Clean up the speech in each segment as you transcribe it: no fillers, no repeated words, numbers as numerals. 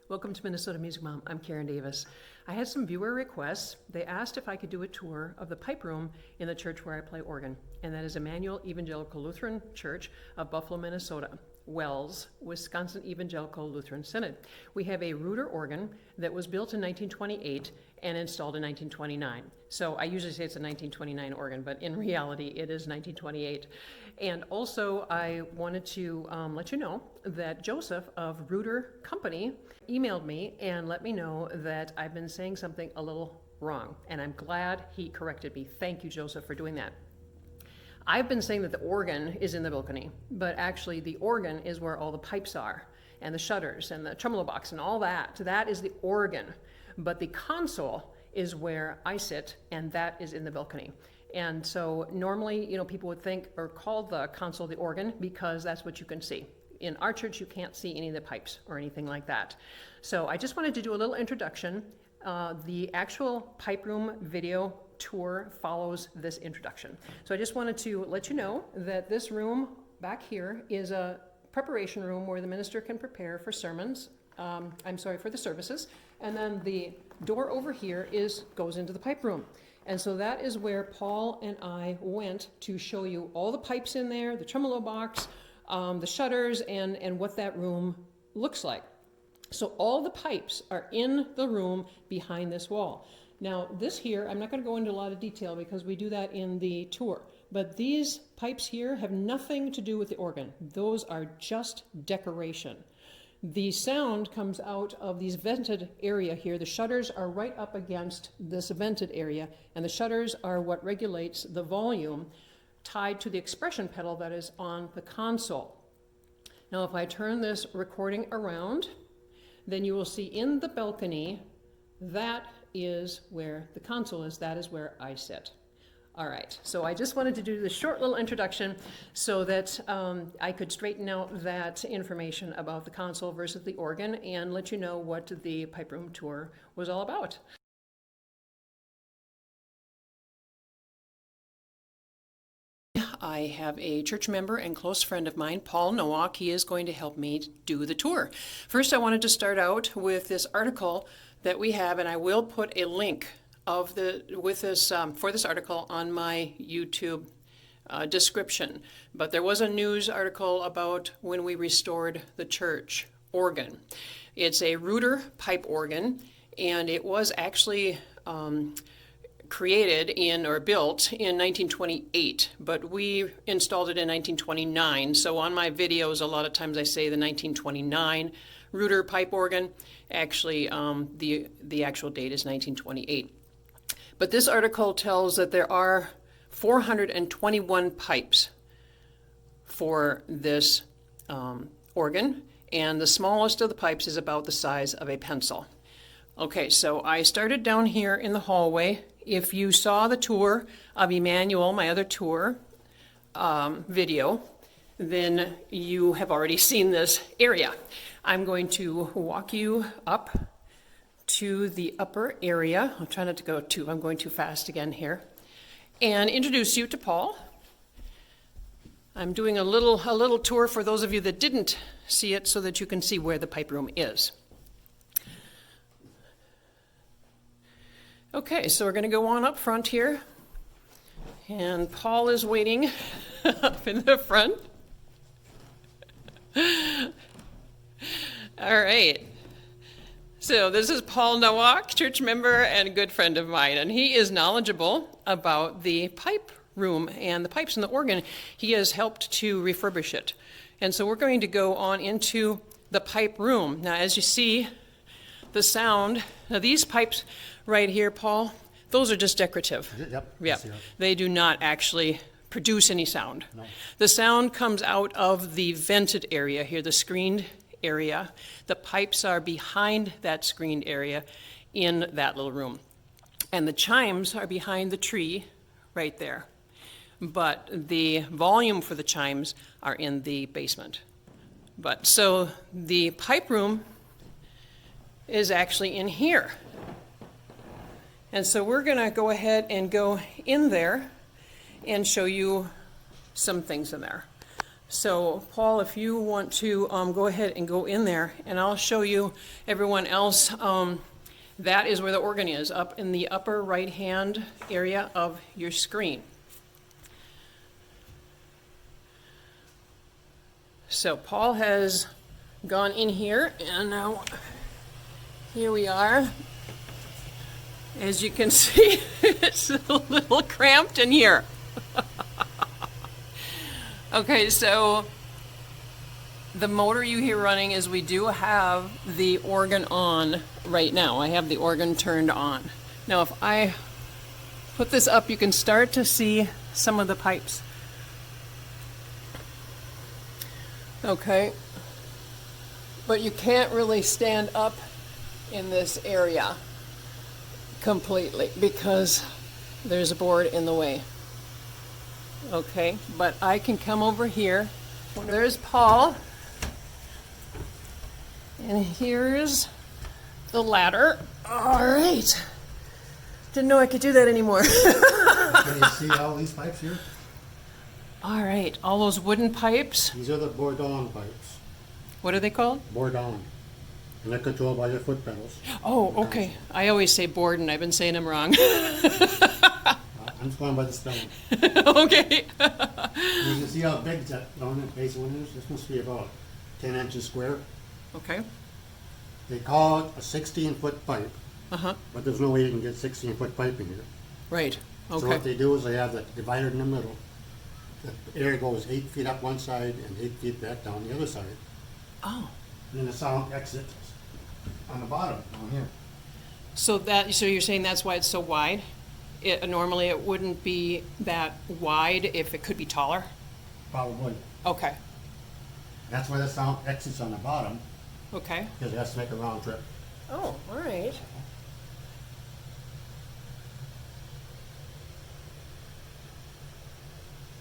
Welcome to Minnesota Music Mom. I'm Karen Davis. I had some viewer requests. They asked if I could do a tour of the pipe room in the church where I play organ, and that is Immanuel Evangelical Lutheran Church of Buffalo, Minnesota. WELS, Wisconsin Evangelical Lutheran Synod. We have a Reuter organ that was built in 1928 and installed in 1929. So I usually say it's a 1929 organ, but in reality it is 1928. And also I wanted to let you know that Joseph of Reuter Company emailed me and let me know that I've been saying something a little wrong, and I'm glad he corrected me. Thank you, Joseph, for doing that. I've been saying that the organ is in the balcony, but actually the organ is where all the pipes are, and the shutters, and the tremolo box, and all that. That is the organ. But the console is where I sit, and that is in the balcony. And so normally, people would think or call the console the organ because that's what you can see. In our church, you can't see any of the pipes or anything like that. So I just wanted to do a little introduction. The actual pipe room video tour follows this introduction. So I just wanted to let you know that this room back here is a preparation room where the minister can prepare for sermons. For the services. And then the door over here goes into the pipe room. And so that is where Paul and I went to show you all the pipes in there, the tremolo box, the shutters, and what that room looks like. So all the pipes are in the room behind this wall. Now this here, I'm not going to go into a lot of detail because we do that in the tour, but these pipes here have nothing to do with the organ. Those are just decoration. The sound comes out of these vented area here. The shutters are right up against this vented area, and the shutters are what regulates the volume tied to the expression pedal that is on the console. Now if I turn this recording around, then you will see in the balcony, that is where the console is, that is where I sit. All right, so I just wanted to do this short little introduction so that I could straighten out that information about the console versus the organ and let you know what the pipe room tour was all about. I have a church member and close friend of mine, Paul Nowak. He is going to help me do the tour. First, I wanted to start out with this article that we have, and I will put a link for this article on my YouTube description. But there was a news article about when we restored the church organ. It's a Reuter pipe organ, and it was actually created built in 1928, but we installed it in 1929. So on my videos, a lot of times I say the 1929 Reuter pipe organ. Actually, the actual date is 1928. But this article tells that there are 421 pipes for this organ, and the smallest of the pipes is about the size of a pencil. Okay, so I started down here in the hallway. If you saw the tour of Immanuel, my other tour video, then you have already seen this area. I'm going to walk you up to the upper area. I'll try not to go I'm going too fast again here, and introduce you to Paul. I'm doing a little tour for those of you that didn't see it so that you can see where the pipe room is. Okay, so we're going to go on up front here, and Paul is waiting up in the front. All right. So this is Paul Nowak, church member and a good friend of mine, and he is knowledgeable about the pipe room and the pipes and the organ. He has helped to refurbish it. And so we're going to go on into the pipe room. Now, as you see, the sound, now these pipes right here, Paul, those are just decorative. Yep. They do not actually produce any sound. No. The sound comes out of the vented area here, the screened area. The pipes are behind that screened area in that little room. And the chimes are behind the tree right there. But the volume for the chimes are in the basement. So the pipe room is actually in here. And so we're going to go ahead and go in there and show you some things in there. So, Paul, if you want to go ahead and go in there, and I'll show you everyone else. That is where the organ is, up in the upper right-hand area of your screen. So, Paul has gone in here, and now here we are. As you can see, it's a little cramped in here. Okay, so the motor you hear running is we do have the organ on right now. I have the organ turned on. Now, if I put this up, you can start to see some of the pipes. Okay, but you can't really stand up in this area completely because there's a board in the way. Okay, but I can come over here. There's Paul. And here's the ladder. All right. Didn't know I could do that anymore. Can you see all these pipes here? All right, all those wooden pipes. These are the Bourdon pipes. What are they called? Bourdon. And they're controlled by your foot pedals. Oh, okay. I always say Borden. I've been saying them wrong. I'm just going by the spelling. Okay. You can see how big that dominant base one is. This must be about 10 inches square. Okay. They call it a 16-foot pipe, Uh-huh. but there's no way you can get 16-foot pipe in here. Right. So Okay. what they do is they have the divider in the middle. The air goes 8 feet up one side and 8 feet back down the other side. Oh. And then the sound exits on the bottom, down here. So you're saying that's why it's so wide? Normally it wouldn't be that wide if it could be taller? Probably. Okay. That's why the sound exits on the bottom, Okay. because it has to make a round trip. Oh, all right.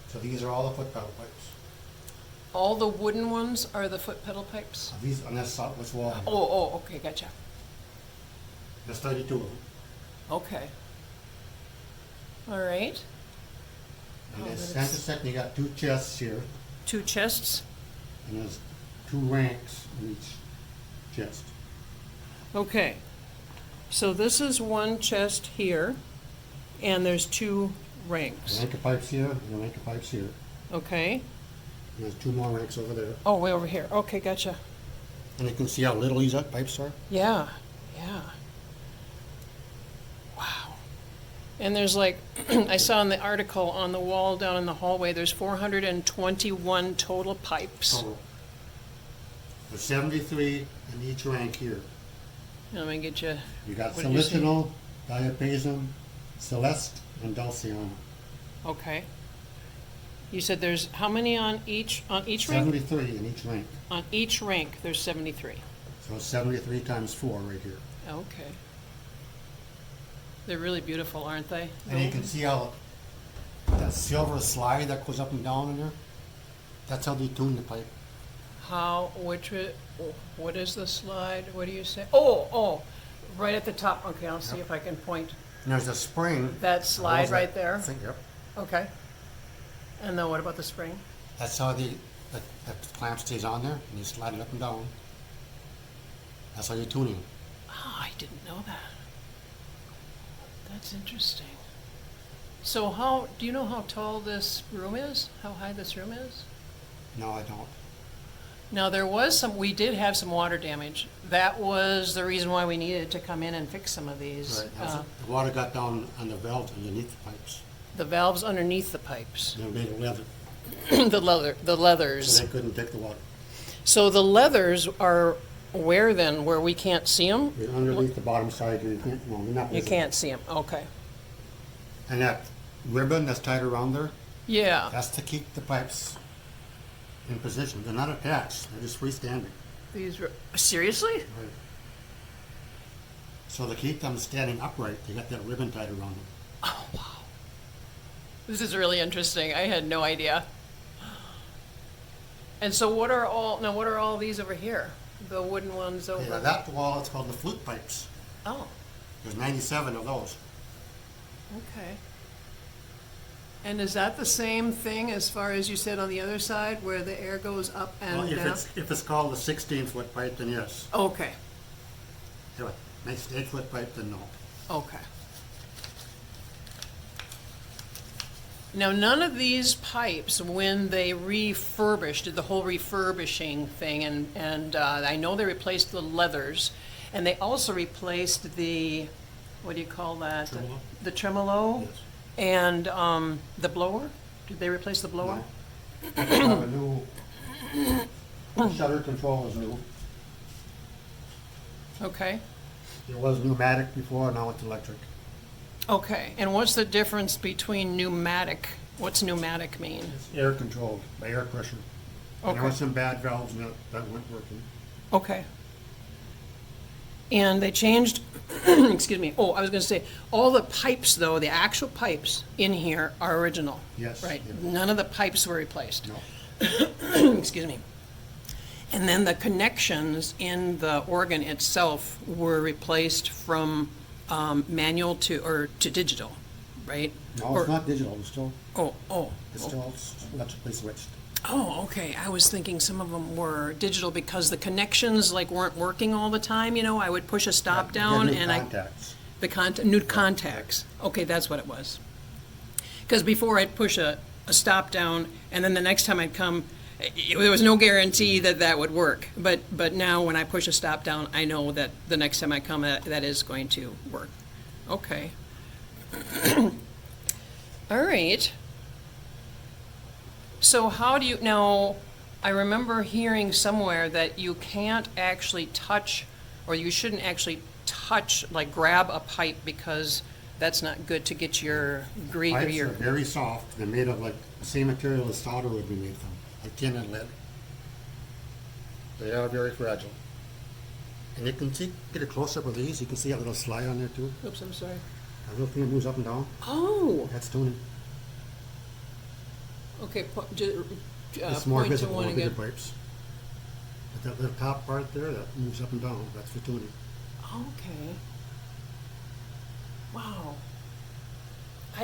So these are all the foot pedal pipes. All the wooden ones are the foot pedal pipes? These on this southwest wall. Oh, okay, gotcha. There's 32 of them. Okay. All right. And Oh, this that center is- section, you got 2 chests here, Two chests? and there's 2 ranks in each chest. Okay. So this is one chest here, and there's 2 A ranks. rank of pipes here, and a rank of pipes here. Okay. And there's 2 more ranks over there. Oh, way over here. Okay, gotcha. And you can see how little these pipes are. Yeah, yeah. Wow. And there's like, I saw in the article on the wall down in the hallway, there's 421 total pipes. Total. There's 73 in each rank here. Let me get you, You got What did you say? Celestinal, Diapason, Celeste, and Dulciana. okay. You said there's how many on each rank? 73 in each rank. On each rank, there's 73. So 73 times 4 right here. Okay. They're really beautiful, aren't they? And you can see how that silver slide that goes up and down in there, that's how they tune the pipe. What is the slide? What do you say? Oh, right at the top. Okay, I'll see if I can point. And there's a spring. That slide Holds that right there? thing, yep. Okay. And then what about the spring? That's how the clamp stays on there, and you slide it up and down. That's how you're tuning. Oh, I didn't know that. That's interesting. So do you know how tall this room is? How high this room is? No, I don't. Now, we did have some water damage. That was the reason why we needed to come in and fix some of these. Right. The water got down on the valves underneath the pipes. The valves underneath the pipes. They're made of leather, The leathers. so they couldn't take the water. So the leathers are where then, where we can't see them? You're underneath the bottom side, you can't, well, you're not You visible. can't see them, okay. And that ribbon that's tied around there, Yeah, that's to keep the pipes in position. They're not attached, they're just freestanding. seriously? Right. So to keep them standing upright, they got that ribbon tied around them. Oh, wow. This is really interesting. I had no idea. And so what are all these over here? The wooden ones over? Yeah, that wall is called the flute pipes. Oh, There's 97 of those. okay. And is that the same thing as far as you said on the other side, where the air goes up Well, and if down? it's called a 16-foot pipe, then yes. Okay, If it's nice 8-foot pipe, then no. okay. Now, none of these pipes, when they refurbished, did the whole refurbishing thing, and I know they replaced the leathers, and they also replaced the, what do you call that? Tremolo? The tremolo? Yes. And the blower? Did they replace the blower? No. They have a new shutter control is new. Okay, It was pneumatic before, now it's electric. okay. And what's the difference between pneumatic? What's pneumatic mean? It's air controlled by air pressure. And there Okay. were some bad valves in it that weren't working. Okay. And they changed, excuse me, oh, I was gonna say, all the pipes though, the actual pipes in here are original. Yes, Right, yeah. none of the pipes were replaced. No. Excuse me. And then the connections in the organ itself were replaced from manual to digital, right? No, Or- it's not digital, it's still, It's still electrically switched. Oh, okay. I was thinking some of them were digital because the connections like weren't working all the time, you know? I would push a stop down and Contacts. new contacts. Okay, that's what it was. Because before I'd push a stop down and then the next time I'd come, there was no guarantee that that would work. But now when I push a stop down, I know that the next time I come, that is going to work. Okay. All right. So how do you, now, I remember hearing somewhere that you can't actually touch, or you shouldn't actually touch, like grab a pipe because that's not good to get your or Pipes your, are very soft, they're made of like the same material as solder would be made from, like tin and lead. They are very fragile. And you can see, get a close-up of these, you can see a little slide on there too. oops, I'm sorry. A little thing that moves up and down, Oh, that's tuning. okay, It's more point to visible one on bigger again. pipes. But that little top part there, that moves up and down, that's for tuning. Okay. Wow.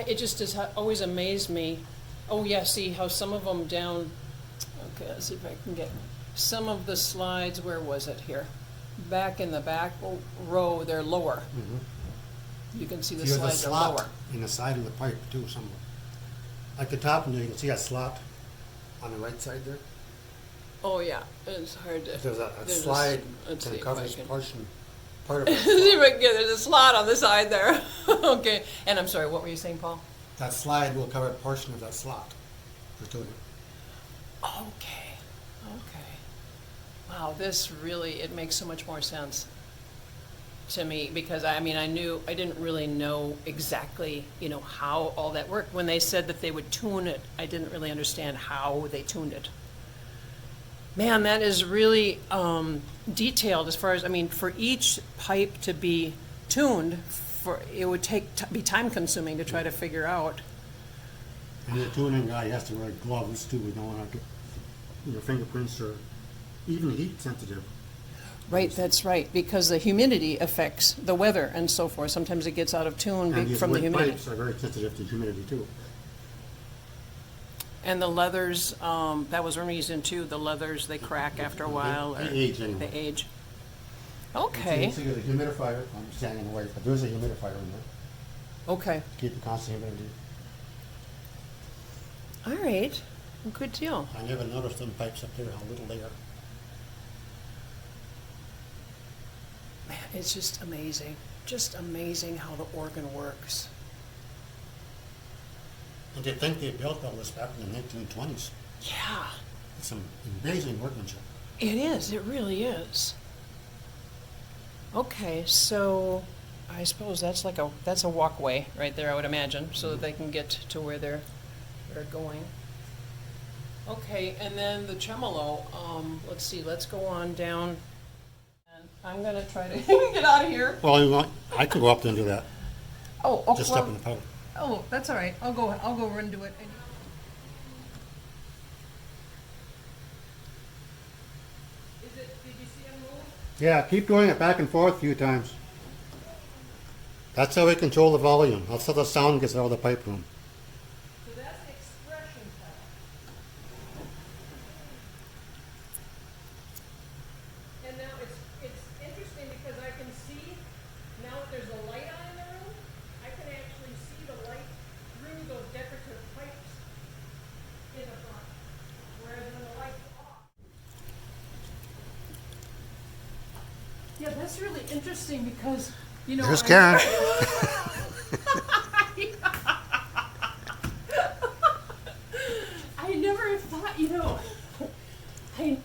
It just has always amazed me. Oh, yeah, see how some of them down, okay, let's see if I can get, some of the slides, where was it here? Back in the back row, they're lower. You can see the There's a slides are lower. slot in the side of the pipe too, somewhere. Like the top one there, you can see a slot on the right side there. Oh, yeah, it's hard to. There's a there's slide let's see that if covers I can. part of See it. if I can get, there's a slot on the side there. Okay, and I'm sorry, what were you saying, Paul? That slide will cover a portion of that slot for tuning. Okay, okay. Wow, this really, it makes so much more sense to me, because I mean, I didn't really know exactly, you know, how all that worked. When they said that they would tune it, I didn't really understand how they tuned it. Man, that is really detailed as far as, I mean, for each pipe to be tuned, it would be time consuming to try to figure out. And the tuning guy has to wear gloves too, we don't want to get, your fingerprints are even heat sensitive. Right, that's right, because the humidity affects the weather and so forth. Sometimes it gets out of tune And these from the wood humidity. pipes are very sensitive to humidity too. And the leathers, that was one reason too, the leathers, they crack after a while. They or age anyway. They age. You Okay, can see there's a humidifier, I'm standing away, but there's a humidifier in there, okay, keep the constant humidity. all right, good deal. I never noticed them pipes up there, how little they are. Man, it's just amazing how the organ works. And to think they built all this back in the 1920s. Yeah, It's some amazing workmanship. it is, it really is. Okay, so I suppose that's a walkway right there, I would imagine, so that they can get to where they're going. Okay, and then the tremolo, let's see, let's go on down. And I'm gonna try to get out of here. Well, you want, I could go up there and do that, Oh, okay. just step in the pedal. Oh, that's all right. I'll go run do it. Did you see him move? Yeah, keep doing it back and forth a few times. That's how we control the volume. That's how the sound gets out of the pipe room. So that's but that's really interesting because, you know. There's Karen. I never thought, you know,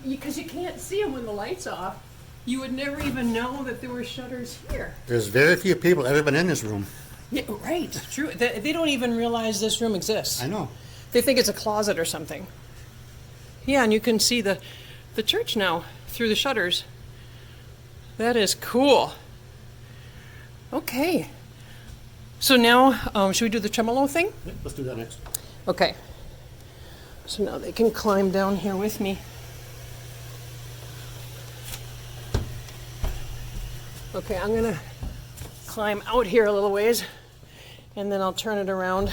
because you can't see them when the light's off, you would never even know that there were shutters here. There's very few people ever been in this room. Yeah, right, true. They don't even realize this room exists. I know. They think it's a closet or something. Yeah, and you can see the church now through the shutters. That is cool. Okay. So now, should we do the tremolo thing? Yeah, let's do that next. Okay. So now they can climb down here with me. Okay, I'm gonna climb out here a little ways, and then I'll turn it around,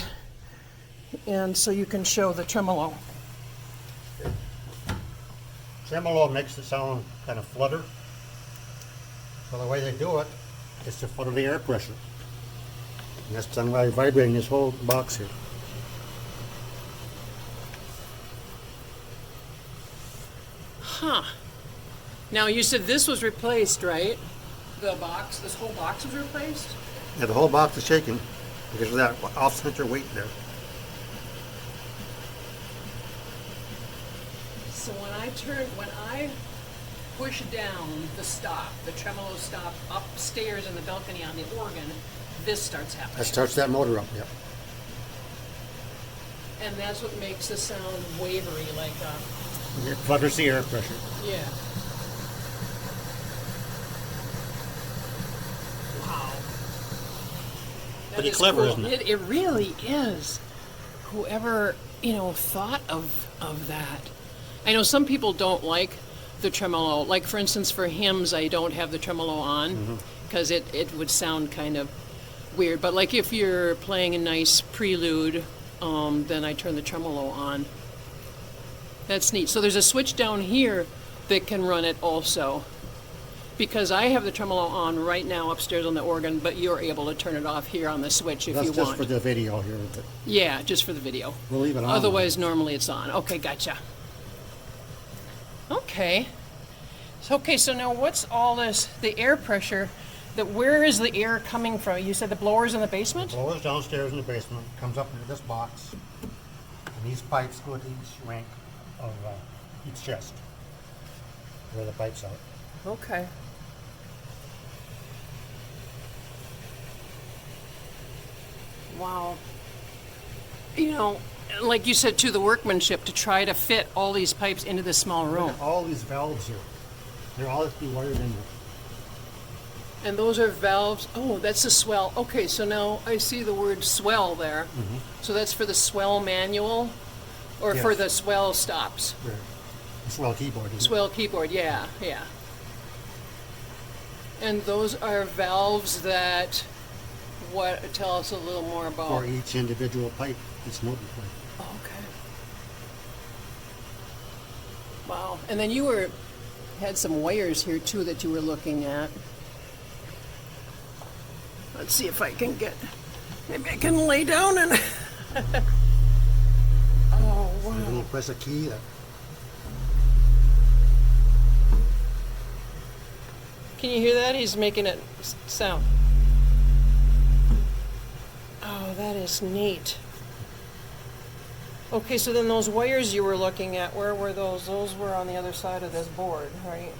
and so you can show the tremolo. Tremolo makes the sound kind of flutter. So the way they do it is to flutter the air pressure. And that's done by vibrating this whole box here. Huh. Now you said this was replaced, right? The box, this whole box was replaced? Yeah, the whole box is shaking because of that off-center weight there. So when I push down the stop, the tremolo stop upstairs in the balcony on the organ, this starts happening. That starts that motor up, yep. And that's what makes the sound wavery, like, It flutters the air pressure. yeah. Wow. That Pretty is clever, cool. isn't it? It really is. Whoever, thought of that. I know some people don't like the tremolo. Like, for instance, for hymns, I don't have the tremolo on because it would sound kind of weird. But, like, if you're playing a nice prelude, then I turn the tremolo on. That's neat. So there's a switch down here that can run it also. Because I have the tremolo on right now upstairs on the organ, but you're able to turn it off here on the switch if That's you just want. for the video here. Yeah, just for the video. We'll leave it on. Otherwise, normally it's on. Okay, gotcha. Okay. So now what's all this, the air pressure, where is the air coming from? You said the blower's in the basement? Blower's downstairs in the basement, comes up into this box, and these pipes go to each rank of each chest, where the pipes are. Okay. Wow. Like you said, too, the workmanship to try to fit all these pipes into this small room. All these valves here, they're all have to be wired in there. And those are valves. Oh, that's the swell. Okay, so now I see the word swell there. So that's for the swell manual, or for Yes. the swell stops? Right. The swell keyboard. isn't it? Swell keyboard, yeah. And those are valves that, tell us a little more about. For each individual pipe, each motor pipe. Oh, okay. Wow. And then you had some wires here too that you were looking at. Let's see if I can maybe I can lay down and. Oh, wow. When you press a key, Can you hear that? He's making it sound. Oh, that is neat. Okay, so then those wires you were looking at, where were those? Those were on the other side of this board, right?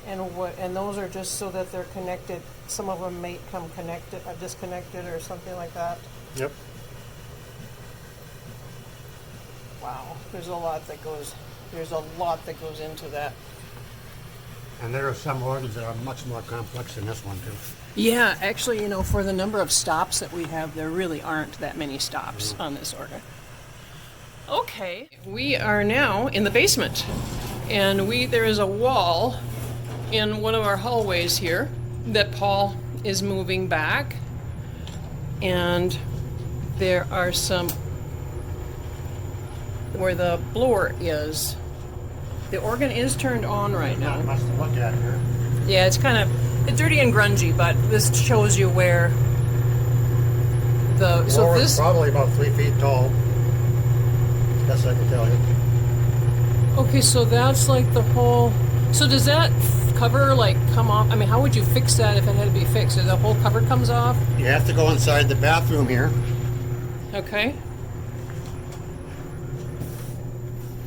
And those are just so that they're connected. Some of them may come connected, disconnected, or something like that. Yep. Wow, there's a lot that goes into that. And there are some organs that are much more complex than this one too. Yeah, actually, for the number of stops that we have, there really aren't that many stops on this organ. Okay, we are now in the basement, and there is a wall in one of our hallways here that Paul is moving back, and there are some where the blower is. The organ is turned on right now. Not much to look at here. Yeah, it's kind of dirty and grungy, but this shows you where The blower is probably about 3 feet tall. Best I can tell you. Okay, so that's like the whole. So does that cover like come off? I mean, how would you fix that if it had to be fixed? If the whole cover comes off? You have to go inside the bathroom here. Okay.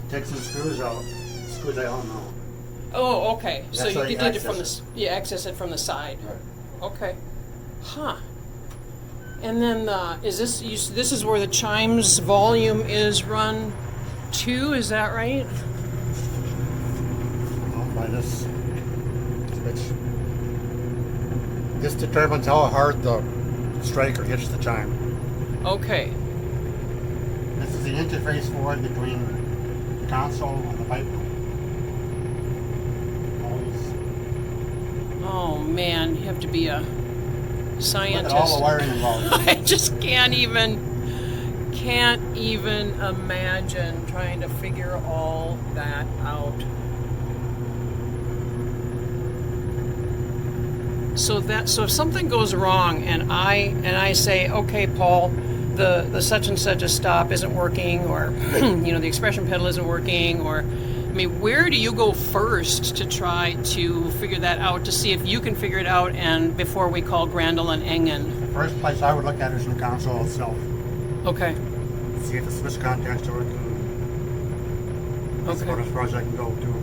Take some screws out. Screws I don't know. Oh, okay. So That's how you you did it from access you access it from the side. Right. Okay. Huh. And then is this this is where the Chimes volume is run to? Is that right? By this switch. This determines how hard the striker hits the chime. Okay. This is the interface for it between the console and the pipe. Oh man, you have to be a scientist. Look at all the wiring involved. I just can't even imagine trying to figure all that out. So if something goes wrong and I say, okay, Paul, the such and such a stop isn't working, or the expression pedal isn't working, or I mean, where do you go first to try to figure that out, to see if you can figure it out, and before we call Grandel and Engen? The first place I would look at is the console itself. Okay. See if the switch contacts are working. That's about as far as I can go too.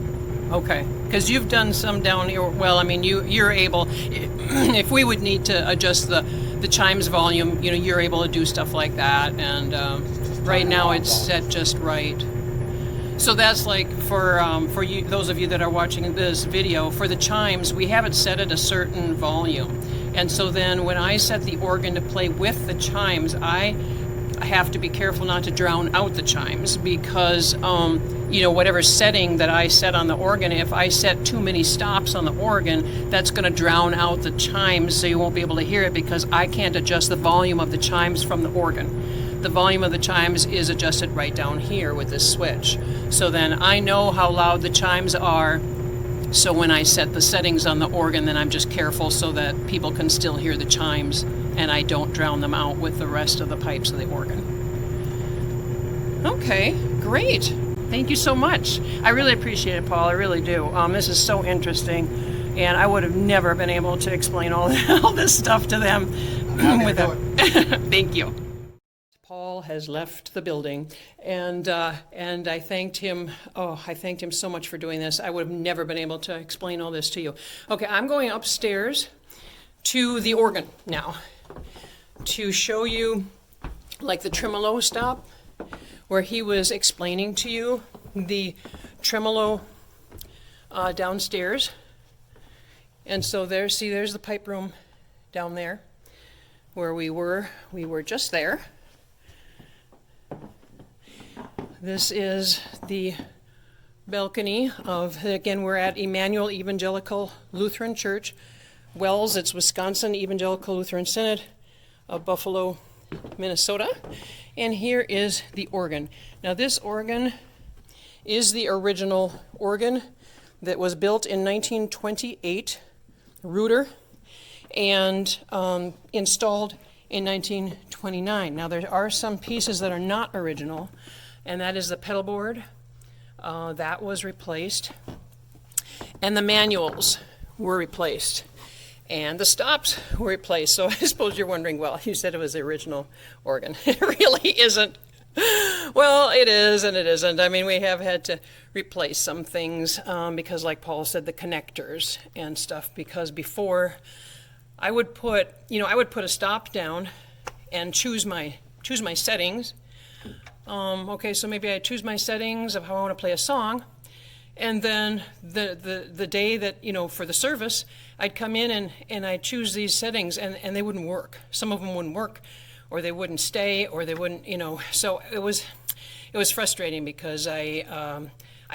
Okay, because you've done some down here. Well, I mean, you're able. If we would need to adjust the Chimes volume, you're able to do stuff like that. And right now, it's set just right. So that's like for you, those of you that are watching this video, for the Chimes, we have it set at a certain volume, and so then when I set the organ to play with the Chimes, I have to be careful not to drown out the Chimes, because whatever setting that I set on the organ, if I set too many stops on the organ, that's going to drown out the Chimes, so you won't be able to hear it, because I can't adjust the volume of the Chimes from the organ. The volume of the Chimes is adjusted right down here with this switch. So then I know how loud the Chimes are, so when I set the settings on the organ, then I'm just careful so that people can still hear the Chimes, and I don't drown them out with the rest of the pipes of the organ. Okay, great. Thank you so much. I really appreciate it, Paul. I really do. This is so interesting, and I would have never been able to explain all this stuff to them without. Thank you. Paul has left the building, and I thanked him. Oh, I thanked him so much for doing this. I would have never been able to explain all this to you. Okay, I'm going upstairs to the organ now to show you, like, the tremolo stop, where he was explaining to you the tremolo downstairs. And so there's the pipe room down there where we were just there. This is the balcony of, again, we're at Immanuel Evangelical Lutheran Church, WELS, it's Wisconsin Evangelical Lutheran Synod of Buffalo, Minnesota. And here is the organ. Now this organ is the original organ that was built in 1928, Reuter, and installed in 1929. Now there are some pieces that are not original, and that is the pedal board. That was replaced. And the manuals were replaced. And the stops were replaced. So I suppose you're wondering, well, you said it was the original organ. It really isn't. Well, it is and it isn't. I mean, we have had to replace some things because, like Paul said, the connectors and stuff, because before I would put a stop down and choose my settings. Okay, so maybe I choose my settings of how I want to play a song, and then the day that, for the service, I'd come in and I'd choose these settings, and they wouldn't work. Some of them wouldn't work, or they wouldn't stay, or they wouldn't, so it was frustrating, because I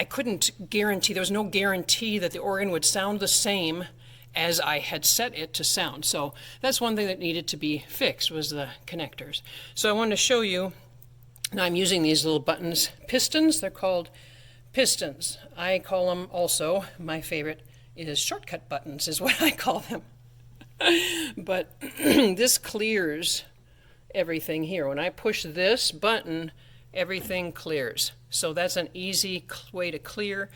couldn't guarantee, there was no guarantee that the organ would sound the same as I had set it to sound. So that's one thing that needed to be fixed, was the connectors. So I wanted to show you. Now I'm using these little buttons, pistons. They're called pistons. I call them also, my favorite is shortcut buttons, is what I call them. But this clears everything here. When I push this button, everything clears. So that's an easy way to clear.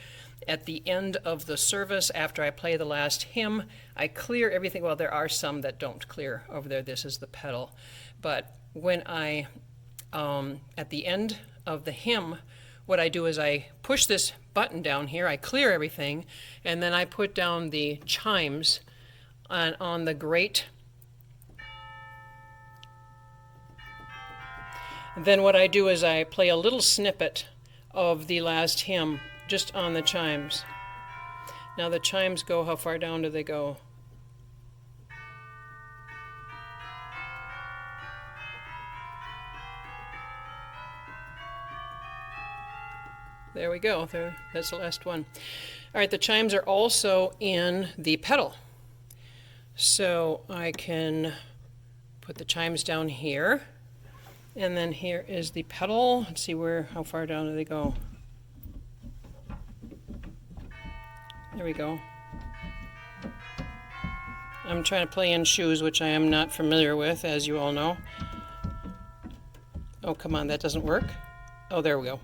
At the end of the service, after I play the last hymn, I clear everything. Well, there are some that don't clear over there. This is the pedal. But when I, at the end of the hymn, what I do is I push this button down here, I clear everything, and then I put down the chimes on the grate. Then what I do is I play a little snippet of the last hymn just on the chimes. Now the chimes go, how far down do they go? There we go. There, that's the last one. All right, the chimes are also in the pedal. So I can put the chimes down here. And then here is the pedal. Let's see how far down do they go? There we go. I'm trying to play in shoes, which I am not familiar with, as you all know. Oh, come on, that doesn't work. Oh, there we go.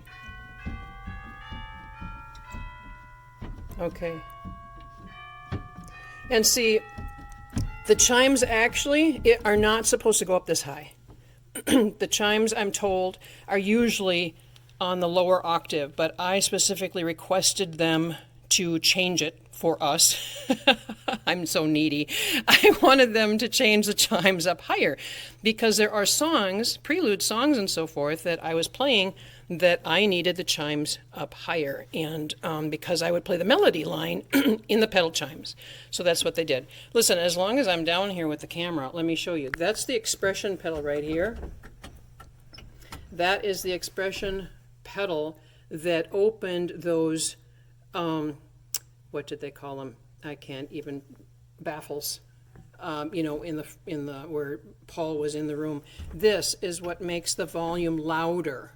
Okay. And see, the chimes actually are not supposed to go up this high. The chimes, I'm told, are usually on the lower octave, but I specifically requested them to change it for us. I'm so needy. I wanted them to change the chimes up higher because there are songs, prelude songs and so forth, that I was playing that I needed the chimes up higher, and because I would play the melody line in the pedal chimes. So that's what they did. Listen, as long as I'm down here with the camera, let me show you. That's the expression pedal right here. That is the expression pedal that opened those, what did they call them? I can't even, baffles. You know, in the where Paul was in the room. This is what makes the volume louder.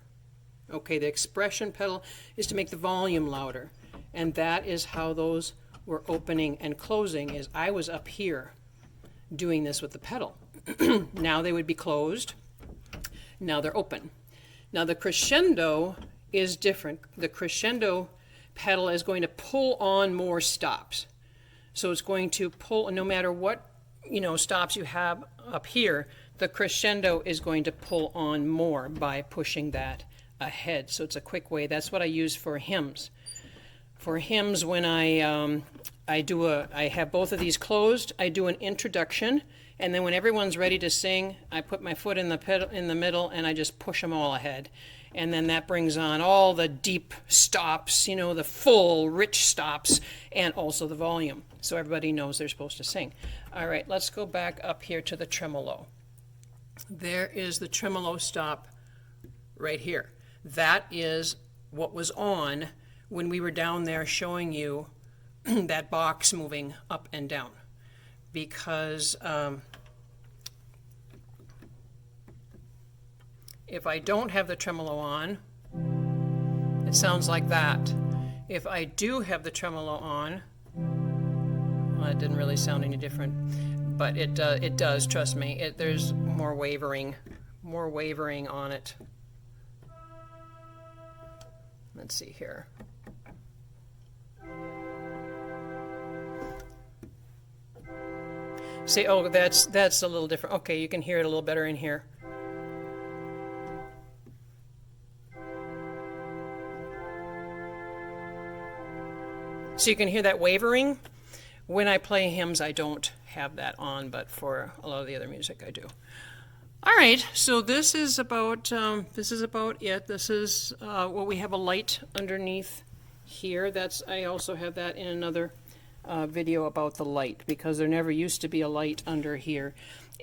Okay, the expression pedal is to make the volume louder. And that is how those were opening and closing, is I was up here doing this with the pedal. Now they would be closed. Now they're open. Now the crescendo is different. The crescendo pedal is going to pull on more stops. So it's going to pull, no matter what, you know, stops you have up here, the crescendo is going to pull on more by pushing that ahead. So it's a quick way. That's what I use for hymns. For hymns, when I have both of these closed, I do an introduction, and then when everyone's ready to sing, I put my foot in the pedal in the middle, and I just push them all ahead. And then that brings on all the deep stops, you know, the full, rich stops, and also the volume. So everybody knows they're supposed to sing. All right, let's go back up here to the tremolo. There is the tremolo stop right here. That is what was on when we were down there showing you that box moving up and down. Because if I don't have the tremolo on, it sounds like that. If I do have the tremolo on, well, it didn't really sound any different, but it does, trust me. There's more wavering on it. Let's see here. See, oh, that's a little different. Okay, you can hear it a little better in here. So you can hear that wavering. When I play hymns, I don't have that on, but for a lot of the other music, I do. All right, so this is about it. This is what we have a light underneath here. I also have that in another video about the light, because there never used to be a light under here.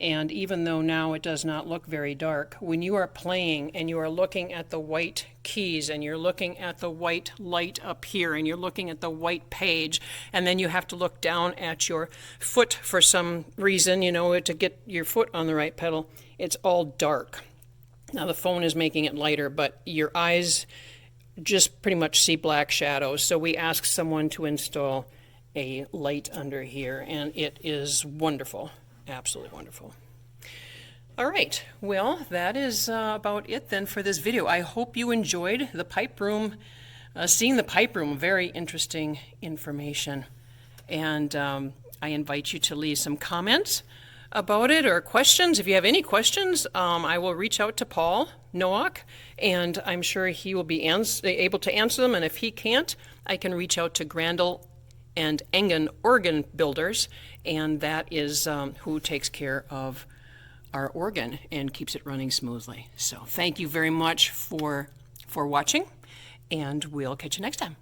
And even though now it does not look very dark, when you are playing and you are looking at the white keys and you're looking at the white light up here and you're looking at the white page, and then you have to look down at your foot for some reason, you know, to get your foot on the right pedal, it's all dark. Now the phone is making it lighter, but your eyes just pretty much see black shadows. So we asked someone to install a light under here, and it is wonderful. Absolutely wonderful. All right, well, that is about it then for this video. I hope you enjoyed the pipe room seeing the pipe room, very interesting information. And I invite you to leave some comments about it or questions. If you have any questions, I will reach out to Paul Nowak, and I'm sure he will be able to answer them. And if he can't, I can reach out to Grandel and Engen organ builders, and that is who takes care of our organ and keeps it running smoothly. So thank you very much for watching, and we'll catch you next time.